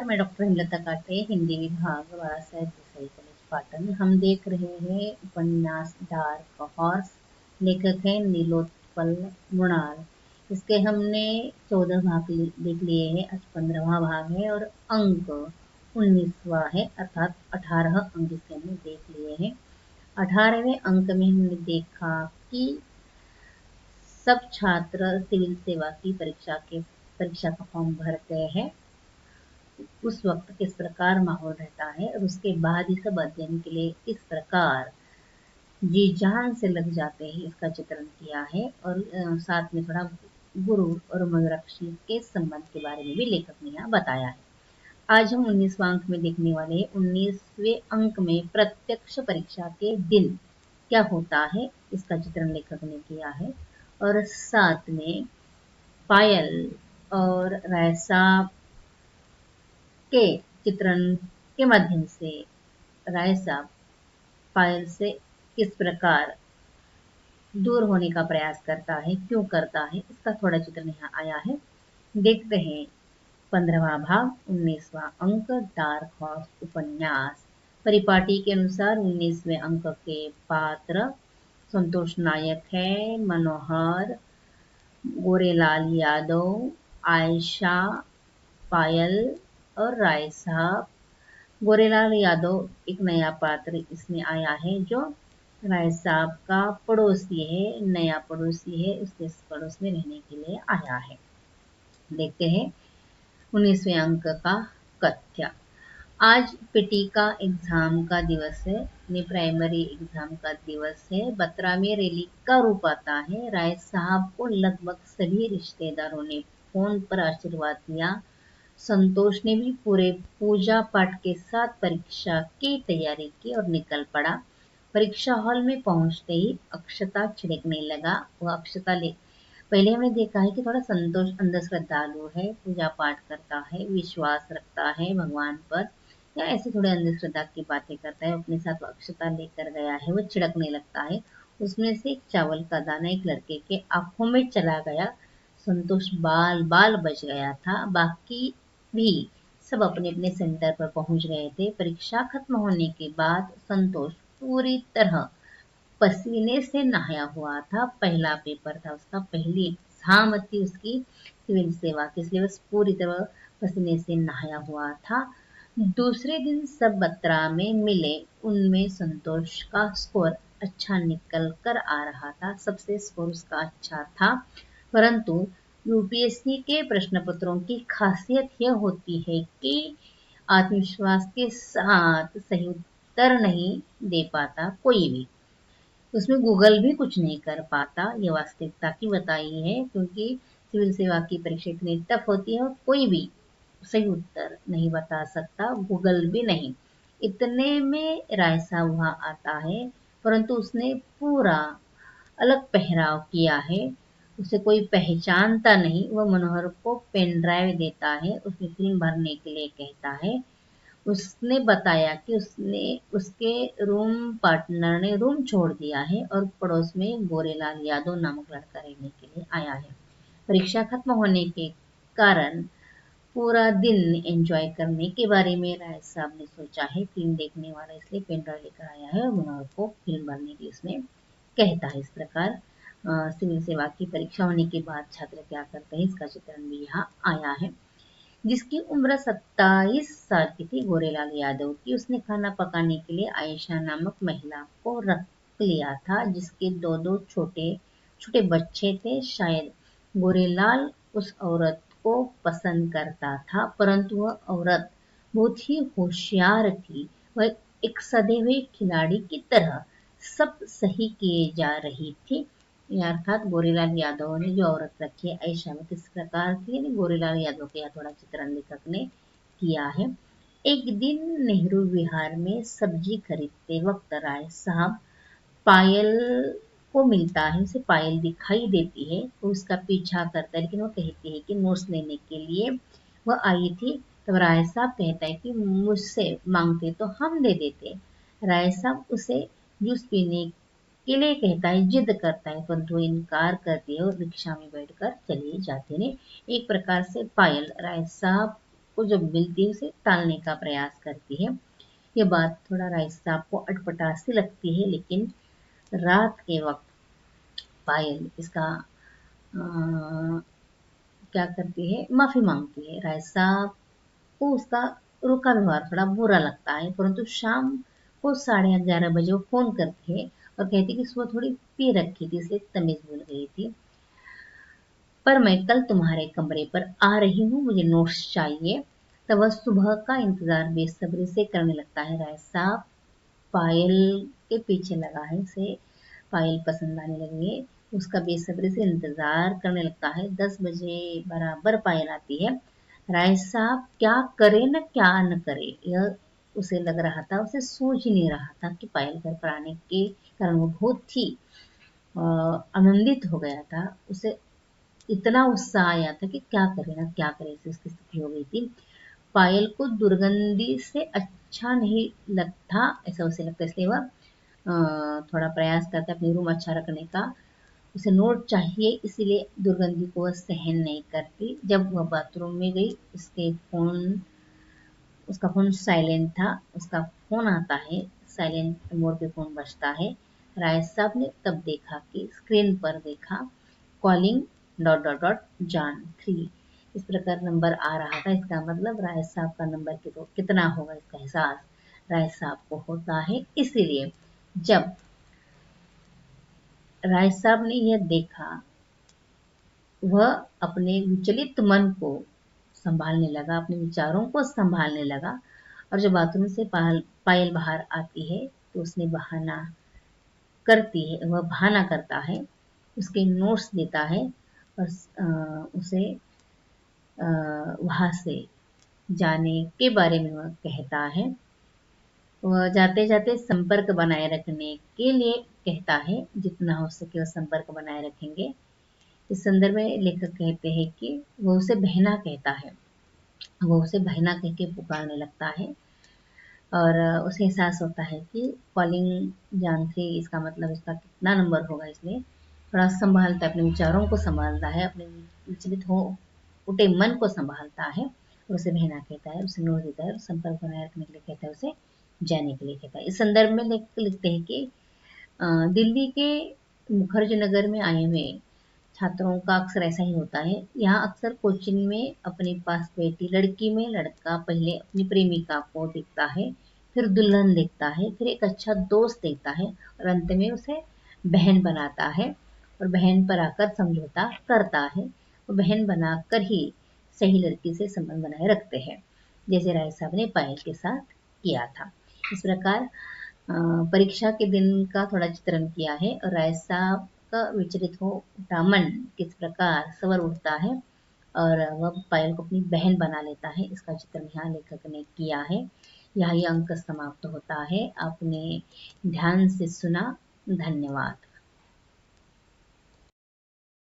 मैं डॉक्टर हिमलता काटे, हिंदी विभाग, बाळासाहेब देसाई कॉलेज पाटन। हम देख रहे हैं उपन्यास डार्क हॉर्स। लेखक है नीलोत्पल मृणाल। इसके हमने 14 भाग देख लिए हैं, आज 15वां भाग है और अंक 19वां है, अर्थात 18 अंक इसके हमने देख लिए हैं। 18वें अंक में हमने देखा कि सब छात्र सिविल सेवा की परीक्षा का फॉर्म भरते हैं। उस वक्त किस प्रकार माहौल रहता है और उसके बाद ही सब अध्ययन के लिए किस प्रकार जी जान से लग जाते हैं, इसका चित्रण किया है। और साथ में थोड़ा गुरु और मनुरक्षी के संबंध के बारे में भी लेखक ने यहाँ बताया है। आज हम 19वां अंक में देखने वाले हैं। 19वें अंक में प्रत्यक्ष परीक्षा के दिन क्या होता है, इसका चित्रण लेखक ने किया है। और साथ में पायल और रायसा के चित्रण के माध्यम से राय साहब पायल से किस प्रकार दूर होने का प्रयास करता है, क्यों करता है, इसका थोड़ा चित्रण यहाँ आया है। देखते हैं 15वां भाग 19वां अंक डार्क हॉर्स उपन्यास। परिपाटी के अनुसार 19वें अंक के पात्र संतोष नायक है, मनोहर, गोरेलाल यादव, आयशा, पायल और राय साहब। गोरेलाल यादव एक नया पात्र इसमें आया है जो राय साहब का पड़ोसी है, नया पड़ोसी है, उसके पड़ोस में रहने के लिए आया है। देखते हैं 19वें अंक का कथ्य। आज पीटी का एग्जाम का दिवस है, प्राइमरी एग्जाम का दिवस है। बत्रा में रैली का रूप आता है। राय साहब को लगभग सभी रिश्तेदारों ने फोन पर आशीर्वाद दिया। संतोष ने भी पूरे पूजा पाठ के साथ परीक्षा की तैयारी की और निकल पड़ा। परीक्षा हॉल में पहुंचते ही अक्षता छिड़कने लगा। वह अक्षता ले पहले हमने देखा है कि थोड़ा संतोष अंध श्रद्धालु है, पूजा पाठ करता है, विश्वास रखता है भगवान पर, या ऐसे थोड़े अंधश्रद्धा की बातें करता है। अपने साथ अक्षता लेकर गया है, वो छिड़कने लगता है। उसमें से एक चावल का दाना एक लड़के के आंखों में चला गया। संतोष बाल बाल बच गया था। बाकी भी सब अपने अपने सेंटर पर पहुंच गए थे। परीक्षा खत्म होने के बाद संतोष पूरी तरह पसीने से नहाया हुआ था। पहला पेपर था उसका, पहली एग्जाम थी उसकी सिविल सेवा की, इसलिए बस पूरी तरह पसीने से नहाया हुआ था। दूसरे दिन सब बत्रा में मिले, उनमें संतोष का स्कोर अच्छा निकल कर आ रहा था। सबसे स्कोर उसका अच्छा था, परंतु यूपीएससी के प्रश्न पत्रों की खासियत यह होती है कि आत्मविश्वास के साथ सही उत्तर नहीं दे पाता कोई भी। उसमें गूगल भी कुछ नहीं कर पाता, ये वास्तविकता की बताई है। क्योंकि सिविल सेवा की परीक्षा इतनी टफ होती है और कोई भी सही उत्तर नहीं बता सकता, गूगल भी नहीं। इतने में राय साहब वहां आता है, परंतु उसने पूरा अलग पहराव किया है, उसे कोई पहचानता नहीं। वह मनोहर को पेन ड्राइव देता है, उसमें फिल्म भरने के लिए कहता है। उसने बताया कि उसने उसके रूम पार्टनर ने रूम छोड़ दिया है और पड़ोस में गोरेलाल यादव नामक लड़का रहने के लिए आया है। परीक्षा खत्म होने के कारण पूरा दिन एंजॉय करने के बारे में राय साहब ने सोचा है। फिल्म देखने वाला इसलिए पेन ड्राइव लेकर आया है और मनोहर को फिल्म भरने की उसने कहता है। इस प्रकार सिविल सेवा की परीक्षा होने के बाद छात्र क्या करते हैं, इसका चित्रण भी यहाँ आया है। जिसकी उम्र 27 साल की थी, गोरेलाल यादव की, उसने खाना पकाने के लिए आयशा नामक महिला को रख लिया था, जिसके दो दो छोटे छोटे बच्चे थे। शायद गोरेलाल उस औरत को पसंद करता था, परंतु वह औरत बहुत ही होशियार थी। वह एक सधे हुए खिलाड़ी की तरह सब सही किए जा रही थी। अर्थात गोरेलाल यादव ने जो औरत रखी है आयशा में किस प्रकार की, यानी गोरेलाल यादव का यह थोड़ा चित्रण लेखक ने किया है। एक दिन नेहरू विहार में सब्जी खरीदते वक्त राय साहब पायल को मिलता है, उसे पायल दिखाई देती है, वो उसका पीछा करता है, लेकिन वो कहती है कि नोट्स लेने के लिए वह आई थी। तब राय साहब कहता है कि मुझसे मांगते तो हम दे देते। राय साहब उसे जूस पीने के लिए कहता है, जिद करता है, परंतु वो इनकार करती है और रिक्शा में बैठकर चली जाती है। एक प्रकार से पायल राय साहब को जब मिलती है उसे टालने का प्रयास करती है। ये बात थोड़ा राय साहब को अटपटा सी लगती है, लेकिन रात के वक्त पायल इसका क्या करती है, माफी मांगती है। राय साहब को उसका रूखा व्यवहार थोड़ा बुरा लगता है, परंतु शाम को 11:30 बजे वो फोन करती है और कहती है कि सुबह थोड़ी पी रखी थी इसलिए तमीज भूल गई थी, पर मैं कल तुम्हारे कमरे पर आ रही हूँ, मुझे नोट्स चाहिए। तब वह सुबह का इंतजार बेसब्री से करने लगता है। राय साहब पायल के पीछे लगा है, उसे पायल पसंद आने लगी है, उसका बेसब्री से इंतजार करने लगता है। 10 बजे बराबर पायल आती है। राय साहब क्या करे न क्या न करे, यह उसे लग रहा था, उसे सोच ही नहीं रहा था कि पायल घर पर आने के कारण वो बहुत ही आनंदित हो गया था। उसे इतना उत्साह आया था कि क्या करे ना क्या करे, ऐसी उसकी स्थिति हो गई थी। पायल को दुर्गंधी से अच्छा नहीं लगता, ऐसा उसे लगता है, इसलिए वह थोड़ा प्रयास करता है अपनी रूम अच्छा रखने का। उसे नोट चाहिए, इसीलिए दुर्गंधी को वह सहन नहीं करती। जब वह बाथरूम में गई, उसका फोन साइलेंट था। उसका फोन आता है, साइलेंट मोड पे फोन बजता है। राय साहब ने तब देखा कि स्क्रीन पर देखा calling dot dot dot John 3, इस प्रकार नंबर आ रहा था। इसका मतलब राय साहब का नंबर कितना होगा, इसका एहसास राय साहब को होता है। इसीलिए जब राय साहब ने यह देखा, वह अपने विचलित मन को संभालने लगा, अपने विचारों को संभालने लगा। और जब बाथरूम से पायल बाहर आती है तो उसने बहाना करती है, वह बहाना करता है, उसके नोट्स देता है और उसे वहां से जाने के बारे में वह कहता है। वह जाते जाते संपर्क बनाए रखने के लिए कहता है, जितना हो सके वह संपर्क बनाए रखेंगे। इस संदर्भ में लेखक कहते हैं कि वो उसे बहना कहता है, वो उसे बहना कह के पुकारने लगता है। और उसे एहसास होता है कि कॉलिंग जानती, इसका मतलब इसका कितना नंबर होगा, इसलिए थोड़ा संभालता है, अपने विचारों को संभालता है, अपने विचलित हो उठे मन को संभालता है और उसे बहना कहता है, उसे नोट देता है और संपर्क बनाए रखने के लिए कहता है, उसे जाने के लिए कहता है। इस संदर्भ में लिखते हैं कि दिल्ली के मुखर्जी नगर में आए हुए छात्रों का अक्सर ऐसा ही होता है। यहाँ अक्सर कोचिंग में अपने पास बैठी लड़की में लड़का पहले अपनी प्रेमिका को देखता है, फिर दुल्हन देखता है, फिर एक अच्छा दोस्त देखता है और अंत में उसे बहन बनाता है और बहन पर आकर समझौता करता है। वो बहन बनाकर ही सही लड़की से संबंध बनाए रखते हैं, जैसे राय साहब ने पायल के साथ किया था। इस प्रकार परीक्षा के दिन का थोड़ा चित्रण किया है और राय साहब का विचलित हो उठा मन किस प्रकार सवर उठता है और वह पायल को अपनी बहन बना लेता है, इसका चित्रण यहाँ लेखक ने किया है। यहाँ ये अंक समाप्त होता है। आपने ध्यान से सुना, धन्यवाद।